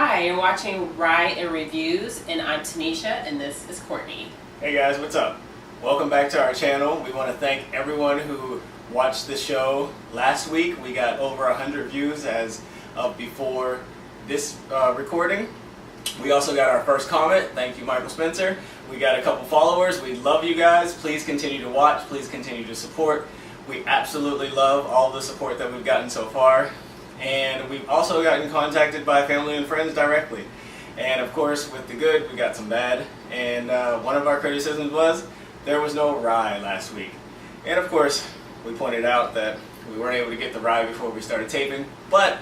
Hi, you're watching Rye and Reviews, and I'm Tanisha, and this is Courtney. Hey guys, what's up? Welcome back to our channel. We want to thank everyone who watched the show last week. We got over 100 views as of before this recording. We also got our first comment. Thank you, Michael Spencer. We got a couple followers. We love you guys. Please continue to watch. Please continue to support. We absolutely love all the support that we've gotten so far. And we've also gotten contacted by family and friends directly. And of course, with the good, we got some bad. And one of our criticisms was there was no rye last week. And of course, we pointed out that we weren't able to get the rye before we started taping. But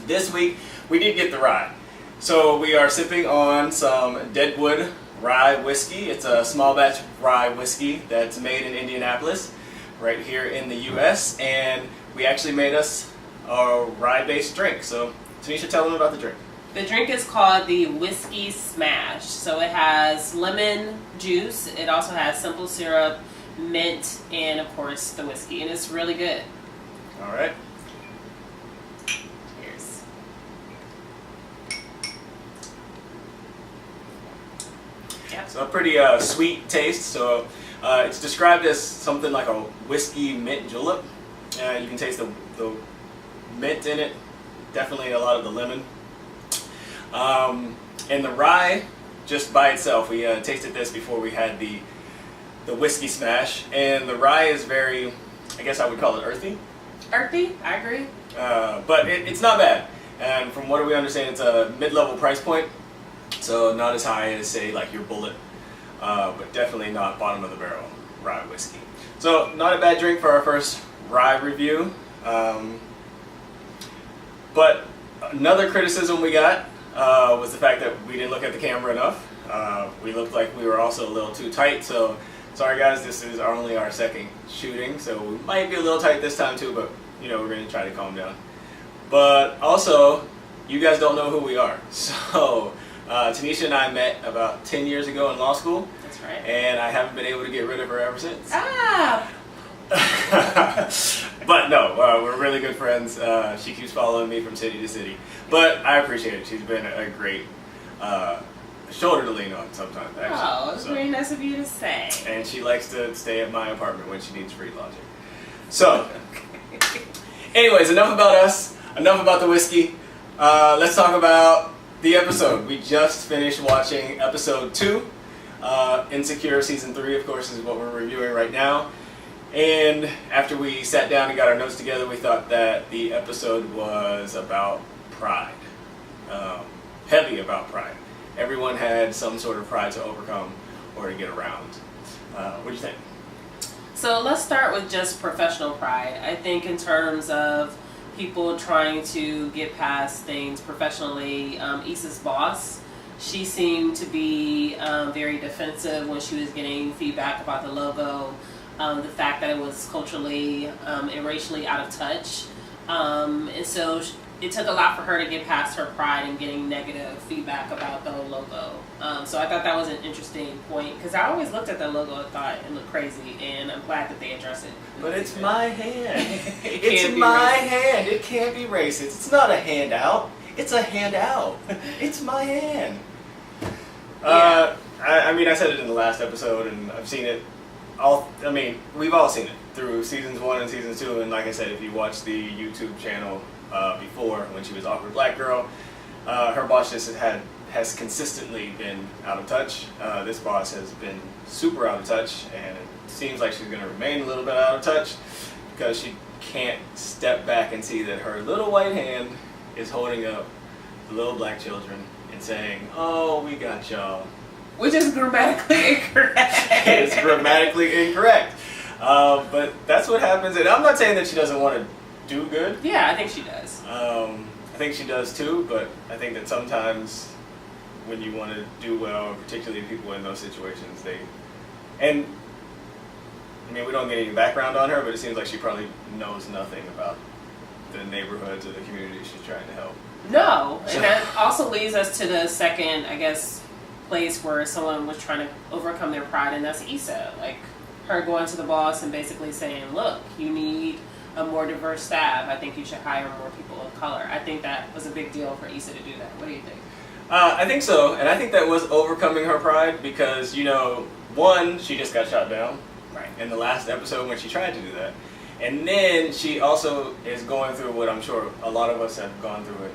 this week, we did get the rye. So we are sipping on some Deadwood Rye Whiskey. It's a small batch rye whiskey that's made in Indianapolis, right here in the US. And we actually made us a rye-based drink. So Tanisha, tell them about the drink. The drink is called the Whiskey Smash. So it has lemon juice, it also has simple syrup, mint, and of course the whiskey, and it's really good. All right. Cheers. Yep. So a pretty sweet taste. So it's described as something like a whiskey mint julep. You can taste the mint in it, definitely a lot of the lemon. And the rye, just by itself, we tasted this before we had the Whiskey Smash, and the rye is very, I guess I would call it earthy. Earthy, I agree. But it's not bad. And from what we understand, it's a mid-level price point, so not as high as, say, like your Bullet, but definitely not bottom of the barrel rye whiskey. So not a bad drink for our first rye review. But another criticism we got was the fact that we didn't look at the camera enough. We looked like we were also a little too tight, so sorry guys, this is only our second shooting, so we might be a little tight this time too, but you know, we're going to try to calm down. But also, you guys don't know who we are. So Tanisha and I met about 10 years ago in law school. That's right. And I haven't been able to get rid of her ever since. Ah! But no, we're really good friends. She keeps following me from city to city. But I appreciate it. She's been a great shoulder to lean on sometimes, actually. Oh, it's very nice of you to say. And she likes to stay at my apartment when she needs free lodging. So, anyways, enough about us. Enough about the whiskey. Let's talk about the episode. We just finished watching episode 2. Insecure season 3, of course, is what we're reviewing right now. And after we sat down and got our notes together, we thought that the episode was about pride. Heavy about pride. Everyone had some sort of pride to overcome or to get around. What do you think? So let's start with just professional pride. I think in terms of people trying to get past things professionally, Issa's boss, she seemed to be very defensive when she was getting feedback about the logo. The fact that it was culturally and racially out of touch. And so it took a lot for her to get past her pride and getting negative feedback about the whole logo. So I thought that was an interesting point, because I always looked at the logo and thought it looked crazy, and I'm glad that they addressed it. But it's my hand. It It's can't be my racist. hand. It can't be racist. It's not a handout. It's a handout. It's my hand. Yeah. I mean, I said it in the last episode, and I've seen it. We've all seen it through seasons 1 and seasons 2, and like I said, if you watch the YouTube channel before, when she was Awkward Black Girl, her boss just has consistently been out of touch. This boss has been super out of touch, and it seems like she's going to remain a little bit out of touch because she can't step back and see that her little white hand is holding up the little black children and saying, "Oh, we got y'all." Which is grammatically incorrect. It's grammatically incorrect. But that's what happens. And I'm not saying that she doesn't want to do good. Yeah, I think she does. I think she does too, but I think that sometimes when you want to do well, particularly people in those situations, and I mean, we don't get any background on her, but it seems like she probably knows nothing about the neighborhoods or the communities she's trying to help. No, and that also leads us to the second, I guess, place where someone was trying to overcome their pride, and that's Issa. Like, her going to the boss and basically saying, look, you need a more diverse staff. I think you should hire more people of color. I think that was a big deal for Issa to do that. What do you think? I think so, and I think that was overcoming her pride because, one, she just got shot down Right. in the last episode when she tried to do that. And then she also is going through what I'm sure a lot of us have gone through in,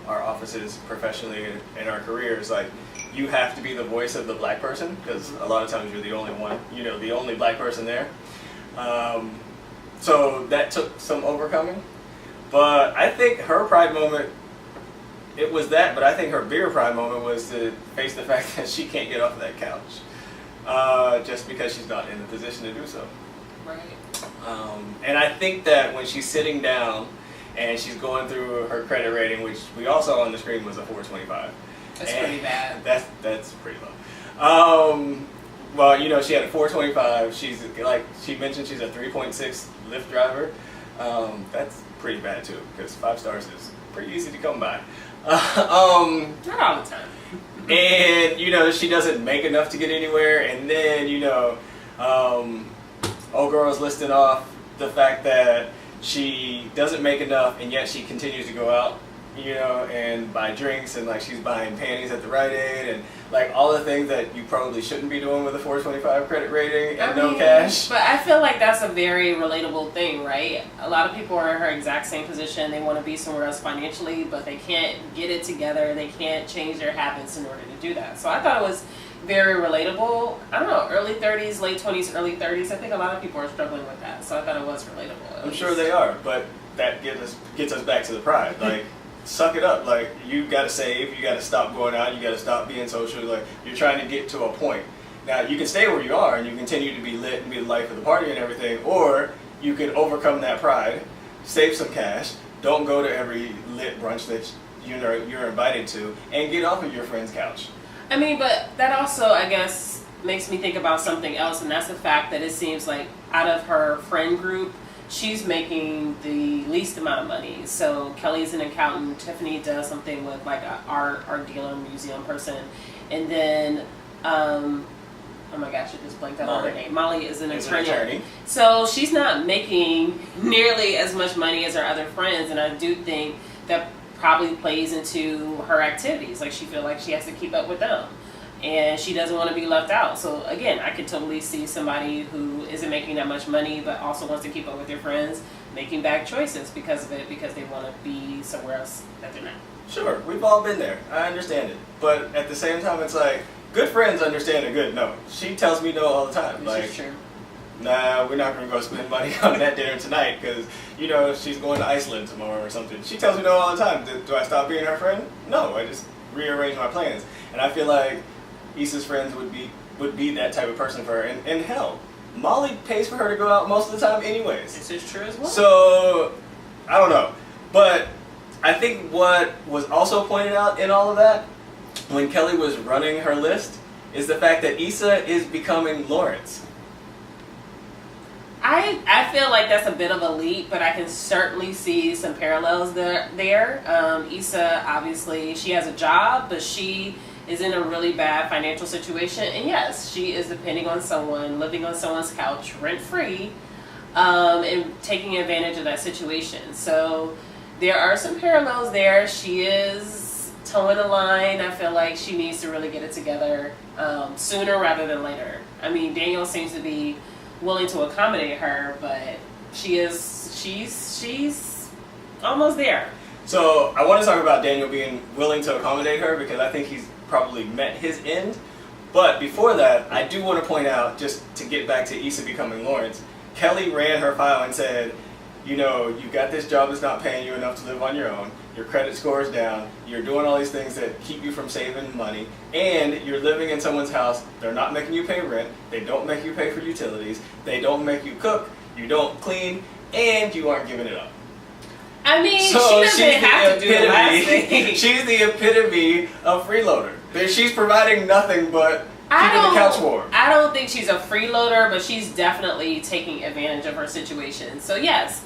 our offices professionally in our careers. Like, you have to be the voice of the black person because a lot of times you're the only one, the only black person there. So that took some overcoming. But I think her pride moment, it was that, but I think her bigger pride moment was to face the fact that she can't get off of that couch just because she's not in the position to do so. Right. And I think that when she's sitting down and she's going through her credit rating, which we all saw on the screen was a 425. That's pretty bad. That's pretty low. Well, she had a 425. She's like she mentioned, she's a 3.6 Lyft driver. That's pretty bad too, because 5 stars is pretty easy to come by. Not all the time. And she doesn't make enough to get anywhere. And then old girl's listing off the fact that she doesn't make enough, and yet she continues to go out, and buy drinks, and like she's buying panties at the Rite Aid, and like all the things that you probably shouldn't be doing with a 425 credit rating and no cash. But I feel like that's a very relatable thing, right? A lot of people are in her exact same position. They want to be somewhere else financially, but they can't get it together. They can't change their habits in order to do that. So I thought it was very relatable. I don't know, early 30s, late 20s, early 30s. I think a lot of people are struggling with that. So I thought it was relatable. I'm sure they are, but that gets us back to the pride. Like, suck it up. Like, you gotta save, you gotta stop going out, you gotta stop being social. Like, you're trying to get to a point. Now, you can stay where you are and you continue to be lit and be the life of the party and everything, or you can overcome that pride, save some cash, don't go to every lit brunch that you're invited to, and get off of your friend's couch. I mean, but that also, I guess, makes me think about something else, and that's the fact that it seems like out of her friend group, she's making the least amount of money. So Kelly's an accountant, Tiffany does something with like a art dealer, museum person, and then oh my gosh, I just blanked out on her name. Molly is an attorney. So she's not making nearly as much money as her other friends, and I do think that probably plays into her activities. Like, she feels like she has to keep up with them, and she doesn't want to be left out. So again, I could totally see somebody who isn't making that much money but also wants to keep up with their friends making bad choices because of it, because they want to be somewhere else that they're not. Sure, we've all been there. I understand it. But at the same time, it's like, good friends understand a good no. She tells me no all the time. This like, is true. Nah, we're not going to go spend money on that dinner tonight because, she's going to Iceland tomorrow or something. She tells me no all the time. Do I stop being her friend? No, I just rearrange my plans. And I feel like Issa's friends would be that type of person for her. And hell, Molly pays for her to go out most of the time anyways. This is true as well. So, I don't know. But I think what was also pointed out in all of that, when Kelly was running her list, is the fact that Issa is becoming Lawrence. I feel like that's a bit of a leap, but I can certainly see some parallels there. Issa, obviously, she has a job, but she is in a really bad financial situation. And yes, she is depending on someone, living on someone's couch, rent-free, and taking advantage of that situation. So there are some parallels there. She is towing the line. I feel like she needs to really get it together sooner rather than later. I mean, Daniel seems to be willing to accommodate her, but she's almost there. So I want to talk about Daniel being willing to accommodate her because I think he's probably met his end. But before that, I do want to point out, just to get back to Issa becoming Lawrence, Kelly ran her file and said, you got this job that's not paying you enough to live on your own, your credit score is down, you're doing all these things that keep you from saving money, and you're living in someone's house, they're not making you pay rent, they don't make you pay for utilities, they don't make you cook, you don't clean, and you aren't giving it up. I mean, so she doesn't have to do the last thing. She's the epitome of freeloader. She's providing nothing but keeping the couch warm. I don't think she's a freeloader, but she's definitely taking advantage of her situation. So yes,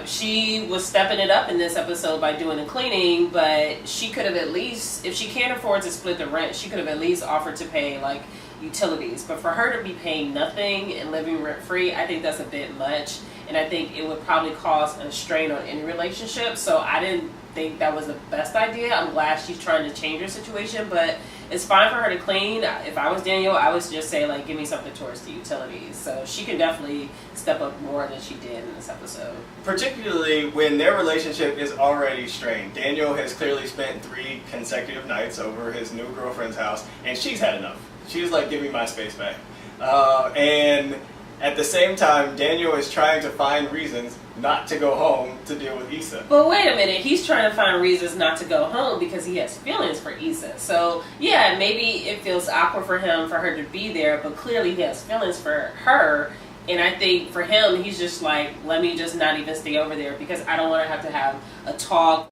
she was stepping it up in this episode by doing the cleaning, but she could have at least, if she can't afford to split the rent, she could have at least offered to pay like utilities. But for her to be paying nothing and living rent free, I think that's a bit much, and I think it would probably cause a strain on any relationship. So I didn't think that was the best idea. I'm glad she's trying to change her situation, but it's fine for her to clean. If I was Daniel, I would just say, like, give me something towards the utilities. So she can definitely step up more than she did in this episode. Particularly when their relationship is already strained. Daniel has clearly spent 3 consecutive nights over his new girlfriend's house, and she's had enough. She's like, give me my space back. And at the same time, Daniel is trying to find reasons not to go home to deal with Issa. But wait a minute, he's trying to find reasons not to go home because he has feelings for Issa. So yeah, maybe it feels awkward for him for her to be there, but clearly he has feelings for her. And I think for him, he's just like, let me just not even stay over there because I don't want to have a talk